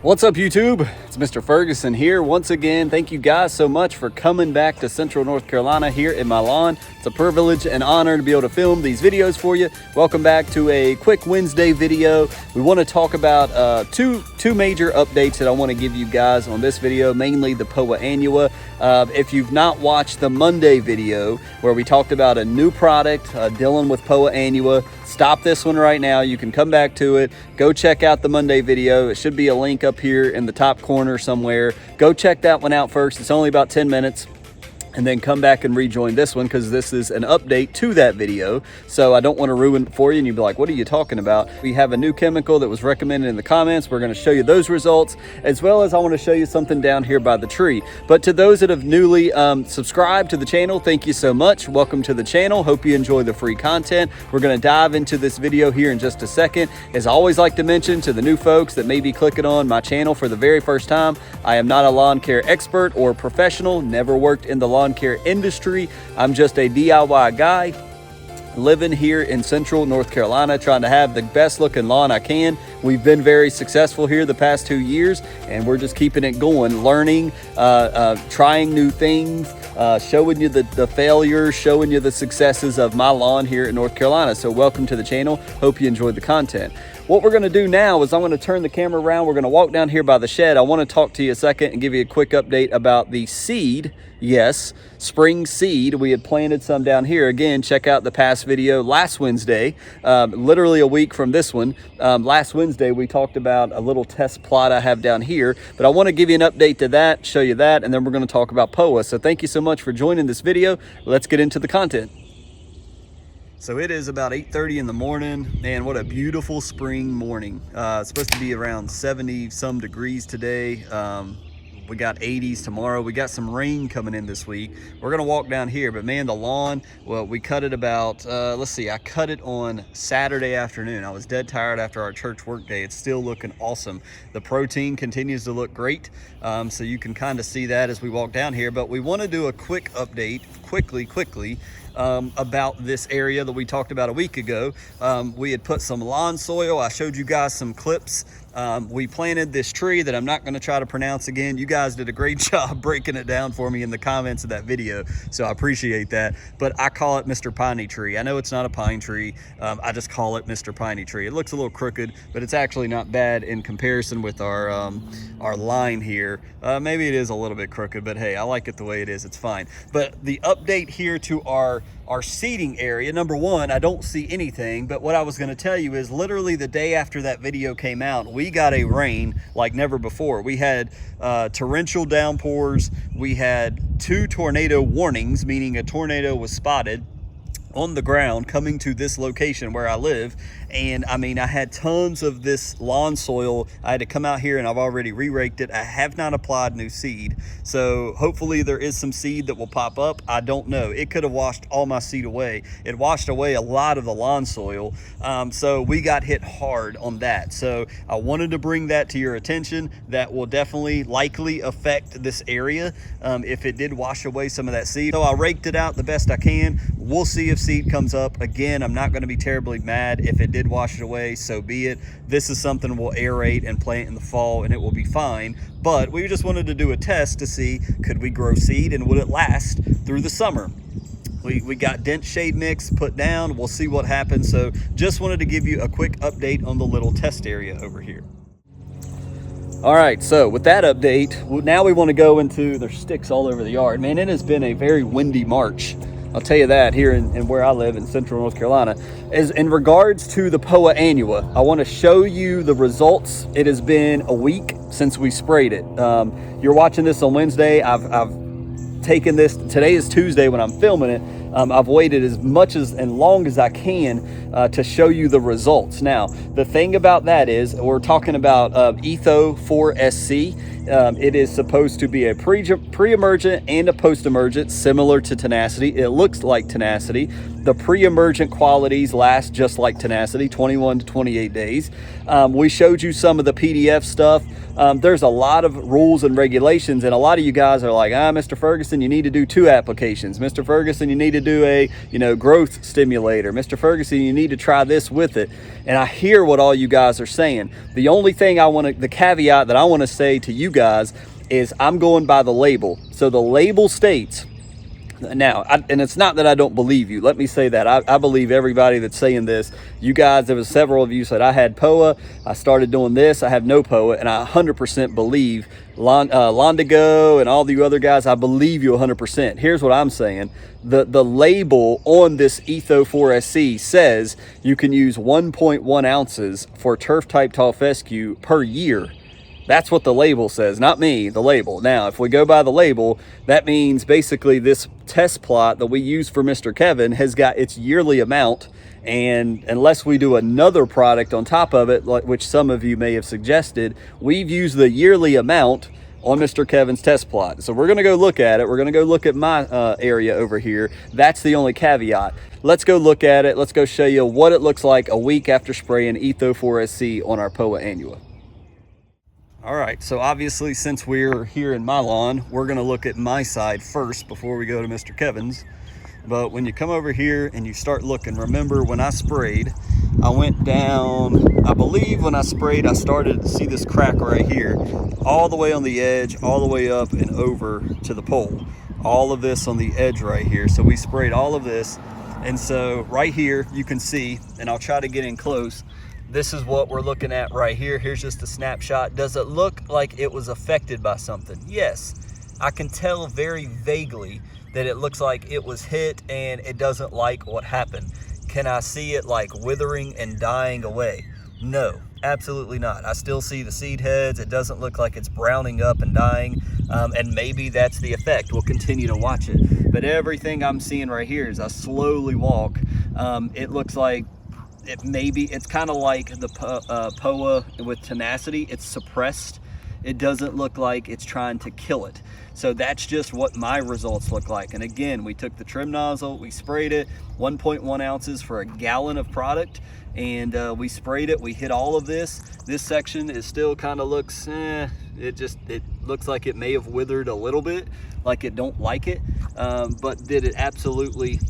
What's up, YouTube? It's Mr. Ferguson here once again. Thank you guys so much for coming back to Central North Carolina here in my lawn. It's a privilege and honor to be able to film these videos for you. Welcome back to a quick Wednesday video. We want to talk about two major updates that I want to give you guys on this video, mainly the POA Annua. If you've not watched the Monday video where we talked about a new product dealing with POA Annua, stop this one right now. You can come back to it. Go check out the Monday video. It should be a link up here in the top corner somewhere. Go check that one out first. It's only about 10 minutes. And then come back and rejoin this one because this is an update to that video. So I don't want to ruin it for you and you'd be like, what are you talking about? We have a new chemical that was recommended in the comments. We're going to show you those results, as well as I want to show you something down here by the tree. But to those that have newly subscribed to the channel, thank you so much. Welcome to the channel. Hope you enjoy the free content. We're going to dive into this video here in just a second. As I always like to mention to the new folks that may be clicking on my channel for the very first time, I am not a lawn care expert or professional, never worked in the lawn care industry. I'm just a DIY guy living here in Central North Carolina, trying to have the best looking lawn I can. We've been very successful here the past 2 years, and we're just keeping it going, learning, trying new things, showing you the failures, showing you the successes of my lawn here in North Carolina. So welcome to the channel. Hope you enjoyed the content. What we're going to do now is I'm going to turn the camera around. We're going to walk down here by the shed. I want to talk to you a second and give you a quick update about the seed. Yes, spring seed. We had planted some down here. Again, check out the past video last Wednesday, literally a week from this one. Last Wednesday, we talked about a little test plot I have down here, but I want to give you an update to that, show you that, and then we're going to talk about POA. So thank you so much for joining this video. Let's get into the content. So it is about 8:30 in the morning, and what a beautiful spring morning. It's supposed to be around 70 some degrees today. We got 80s tomorrow. We got some rain coming in this week. We're gonna walk down here, but man, the lawn, well, we cut it about, let's see, I cut it on Saturday afternoon. I was dead tired after our church work day. It's still looking awesome. The protein continues to look great. So you can kind of see that as we walk down here, but we wanna do a quick update, quickly, about this area that we talked about a week ago. We had put some lawn soil. I showed you guys some clips. We planted this tree that I'm not going to try to pronounce again. You guys did a great job breaking it down for me in the comments of that video, so I appreciate that. But I call it Mr. Piney Tree. I know it's not a pine tree. I just call it Mr. Piney Tree. It looks a little crooked, but it's actually not bad in comparison with our line here. Maybe it is a little bit crooked, but hey, I like it the way it is. It's fine. But the update here to our seating area, number one, I don't see anything, but what I was going to tell you is literally the day after that video came out, we got a rain like never before. We had torrential downpours. We had 2 tornado warnings, meaning a tornado was spotted on the ground coming to this location where I live. And I mean, I had tons of this lawn soil. I had to come out here and I've already re-raked it. I have not applied new seed. So hopefully there is some seed that will pop up. I don't know. It could have washed all my seed away. It washed away a lot of the lawn soil. So we got hit hard on that. So I wanted to bring that to your attention. That will definitely likely affect this area if it did wash away some of that seed. So I raked it out the best I can. We'll see if seed comes up. Again, I'm not going to be terribly mad if it did wash it away, so be it. This is something we'll aerate and plant in the fall and it will be fine. But we just wanted to do a test to see, could we grow seed and would it last through the summer? We got dense shade mix put down. We'll see what happens. So just wanted to give you a quick update on the little test area over here. All right, so with that update, now we want to go into, there's sticks all over the yard. Man, it has been a very windy March. I'll tell you that here in where I live in Central North Carolina. As in regards to the POA Annua, I want to show you the results. It has been a week since we sprayed it. You're watching this on Wednesday. I've taken this, today is Tuesday when I'm filming it. I've waited as much and long as I can to show you the results. Now, the thing about that is we're talking about Etho 4SC. It is supposed to be a pre-emergent and a post-emergent, similar to tenacity. It looks like tenacity. The pre-emergent qualities last just like tenacity, 21 to 28 days. We showed you some of the PDF stuff. There's a lot of rules and regulations, and a lot of you guys are like, Mr. Ferguson, you need to do 2 applications. Mr. Ferguson, you need to do a, growth stimulator. Mr. Ferguson, you need to try this with it. And I hear what all you guys are saying. The only thing the caveat that I want to say to you guys is I'm going by the label. So the label states, now, and it's not that I don't believe you. Let me say that. I believe everybody that's saying this. You guys, there was several of you said, I had POA, I started doing this, I have no POA, and I 100% believe Londigo and all the other guys, I believe you 100%. Here's what I'm saying. The label on this Etho 4SC says you can use 1.1 ounces for turf type tall fescue per year. That's what the label says, not me, the label. Now, if we go by the label, that means basically this test plot that we use for Mr. Kevin has got its yearly amount, and unless we do another product on top of it, which some of you may have suggested, we've used the yearly amount on Mr. Kevin's test plot. So we're gonna go look at it. We're gonna go look at my area over here. That's the only caveat. Let's go look at it. Let's go show you what it looks like a week after spraying Etho 4SC on our POA annua. All right, so obviously since we're here in my lawn, we're gonna look at my side first before we go to Mr. Kevin's. But when you come over here and you start looking, remember when I sprayed, I went down, I believe when I sprayed, I started to see this crack right here, all the way on the edge, all the way up and over to the pole. All of this on the edge right here. So we sprayed all of this. And so right here, you can see, and I'll try to get in close, this is what we're looking at right here. Here's just a snapshot. Does it look like it was affected by something? Yes. I can tell very vaguely that it looks like it was hit and it doesn't like what happened. Can I see it like withering and dying away? No, absolutely not. I still see the seed heads. It doesn't look like it's browning up and dying. And maybe that's the effect. We'll continue to watch it. But everything I'm seeing right here as I slowly walk, it looks like it's kind of like the POA with tenacity. It's suppressed. It doesn't look like it's trying to kill it. So that's just what my results look like. And again, we took the trim nozzle, we sprayed it, 1.1 ounces for a gallon of product, and we sprayed it. We hit all of this. This section is still kind of looks, it looks like it may have withered a little bit, like it don't like it. But did it absolutely,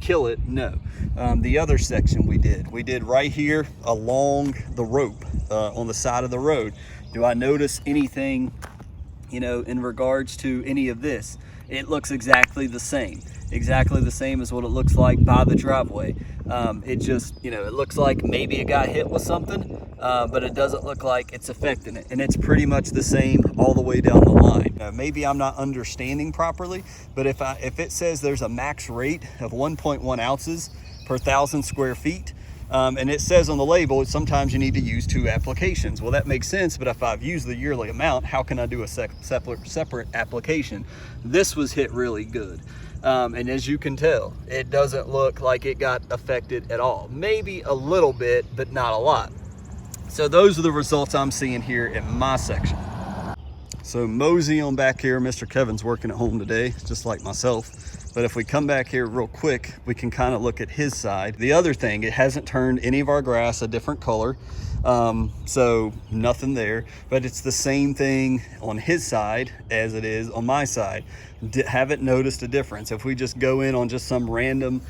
kill it? No. The other section we did right here along the rope on the side of the road. Do I notice anything, in regards to any of this? It looks exactly the same as what it looks like by the driveway. It just, it looks like maybe it got hit with something, but it doesn't look like it's affecting it. And it's pretty much the same all the way down the line. Maybe I'm not understanding properly, but if it says there's a max rate of 1.1 ounces per 1,000 square feet, and it says on the label, sometimes you need to use 2 applications. Well, that makes sense, but if I've used the yearly amount, how can I do a separate application? This was hit really good. And as you can tell, it doesn't look like it got affected at all. Maybe a little bit, but not a lot. So those are the results I'm seeing here in my section. So mosey on back here, Mr. Kevin's working at home today, just like myself. But if we come back here real quick, we can kind of look at his side. The other thing, it hasn't turned any of our grass a different color. So nothing there, but it's the same thing on his side as it is on my side. Haven't noticed a difference. If we just go in on just some random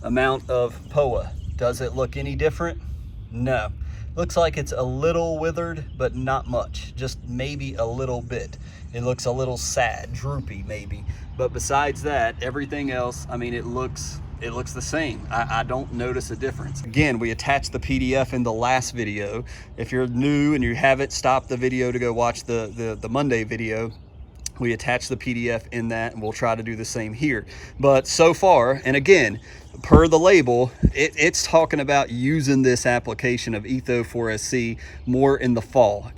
amount of POA, does it look any different? No. Looks like it's a little withered, but not much, just maybe a little bit. It looks a little sad, droopy maybe. But besides that, everything else, I mean, it looks the same. I don't notice a difference. Again, we attached the PDF in the last video. If you're new and you haven't stopped the video to go watch the Monday video, we attach the PDF in that, and we'll try to do the same here. But so far, and again, per the label, it's talking about using this application of Etho 4SC more in the fall.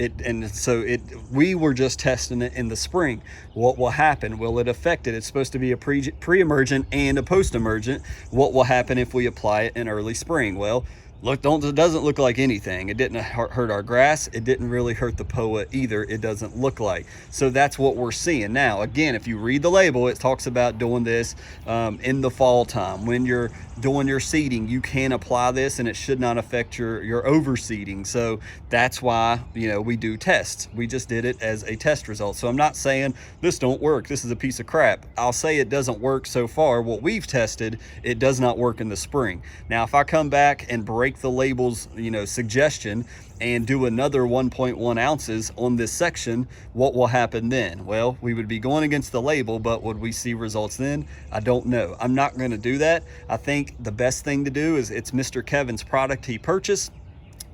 We were just testing it in the spring. What will happen? Will it affect it? It's supposed to be a pre-emergent and a post-emergent. What will happen if we apply it in early spring? Well, Look, it doesn't look like anything. It didn't hurt our grass. It didn't really hurt the POA either. It doesn't look like. So that's what we're seeing. Now, again, if you read the label, it talks about doing this in the fall time. When you're doing your seeding, you can apply this and it should not affect your overseeding. So that's why, you know, we do tests. We just did it as a test result. So I'm not saying this don't work, this is a piece of crap. I'll say it doesn't work so far. What we've tested, it does not work in the spring. Now, if I come back and break the label's, you know, suggestion and do another 1.1 ounces on this section, what will happen then? Well, we would be going against the label, but would we see results then? I don't know. I'm not going to do that. I think the best thing to do is, it's Mr. Kevin's product he purchased.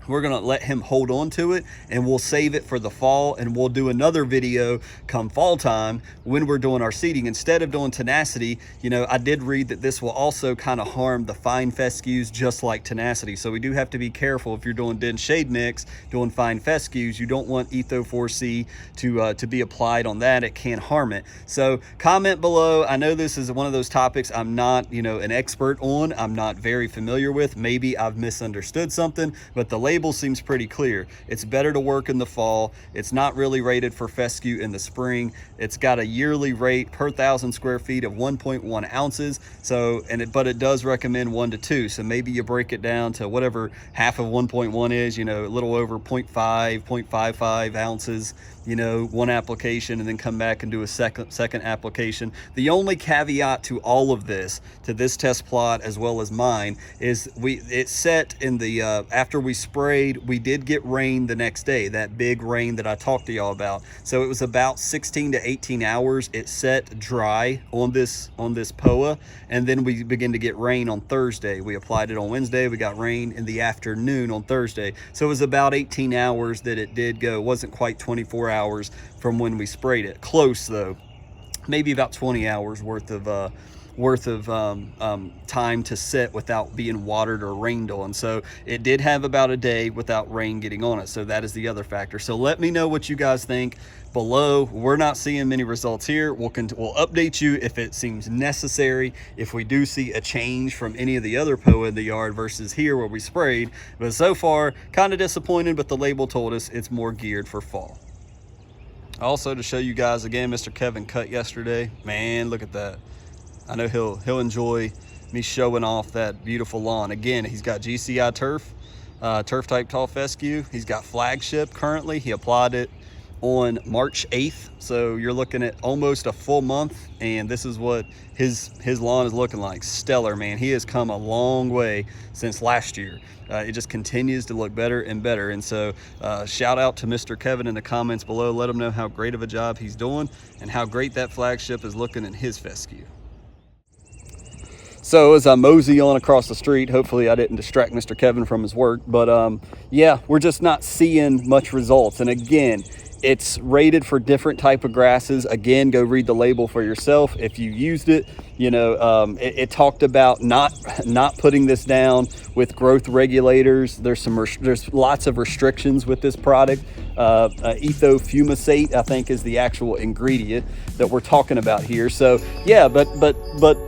We're gonna let him hold on to it, and we'll save it for the fall, and we'll do another video come fall time when we're doing our seeding. Instead of doing tenacity, you know, I did read that this will also kind of harm the fine fescues just like tenacity. So we do have to be careful if you're doing dense shade mix, doing fine fescues. You don't want Etho 4C to be applied on that. It can harm it. So comment below. I know this is one of those topics I'm not, you know, an expert on. I'm not very familiar with. Maybe I've misunderstood something, but the label seems pretty clear. It's better to work in the fall. It's not really rated for fescue in the spring. It's got a yearly rate per 1,000 square feet of 1.1 ounces. So, but it does recommend 1 to 2. So maybe you break it down to whatever half of 1.1 is, you know, a little over 0.5, 0.55 ounces, you know, one application, and then come back and do a second application. The only caveat to all of this, to this test plot as well as mine, is it's set in the after we sprayed, we did get rain the next day, that big rain that I talked to y'all about. So it was about 16 to 18 hours it set dry on this POA, and then we begin to get rain on Thursday. We applied it on Wednesday, we got rain in the afternoon on Thursday. So it was about 18 hours that it did go. It wasn't quite 24 hours from when we sprayed it. Close though, maybe about 20 hours worth of time to sit without being watered or rained on. So it did have about a day without rain getting on it. So that is the other factor. So let me know what you guys think below. We're not seeing many results here. We'll update you if it seems necessary, if we do see a change from any of the other POA in the yard versus here where we sprayed. But so far, kind of disappointed, but the label told us it's more geared for fall. Also, to show you guys again, Mr. Kevin cut yesterday. Man, look at that. I know he'll enjoy me showing off that beautiful lawn. Again, he's got GCI turf, turf type tall fescue. He's got flagship currently. He applied it on March 8th. So you're looking at almost a full month, and this is what his lawn is looking like. Stellar, man. He has come a long way since last year. It just continues to look better and better. And so shout out to Mr. Kevin in the comments below. Let him know how great of a job he's doing and how great that flagship is looking in his fescue. So as I mosey on across the street, hopefully I didn't distract Mr. Kevin from his work, but yeah, we're just not seeing much results. And again, it's rated for different type of grasses. Again, go read the label for yourself if you used it. You know, it talked about not putting this down with growth regulators. There's lots of restrictions with this product. Etho fumicate, I think, is the actual ingredient that we're talking about here. So yeah, but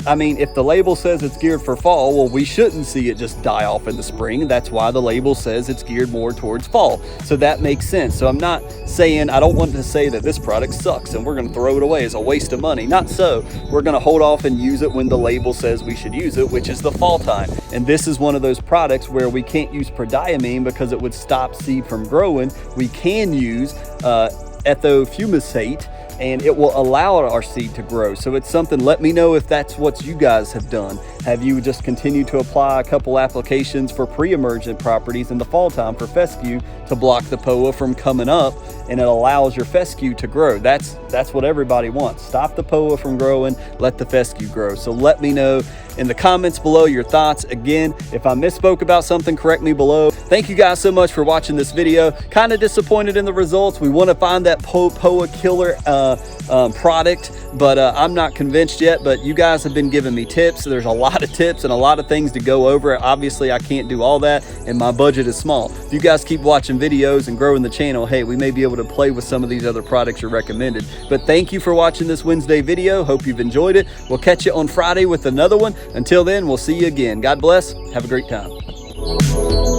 I mean, if the label says it's geared for fall, well, we shouldn't see it just die off in the spring. That's why the label says it's geared more towards fall. So that makes sense. So I'm not saying, I don't want to say that this product sucks and we're going to throw it away as a waste of money. Not so. We're going to hold off and use it when the label says we should use it, which is the fall time. And this is one of those products where we can't use prodiamine because it would stop seed from growing. We can use Etho fumicate, and it will allow our seed to grow. So it's something, let me know if that's what you guys have done. Have you just continued to apply a couple applications for pre-emergent properties in the fall time for fescue to block the POA from coming up, and it allows your fescue to grow? That's what everybody wants. Stop the POA from growing, let the fescue grow. So let me know in the comments below your thoughts. Again, if I misspoke about something, correct me below. Thank you guys so much for watching this video. Kind of disappointed in the results. We want to find that POA killer product, but I'm not convinced yet. But you guys have been giving me tips. There's a lot of tips and a lot of things to go over. Obviously, I can't do all that, and my budget is small. If you guys keep watching videos and growing the channel, hey, we may be able to play with some of these other products you recommended. But thank you for watching this Wednesday video. Hope you've enjoyed it. We'll catch you on Friday with another one. Until then, we'll see you again. God bless. Have a great time. you.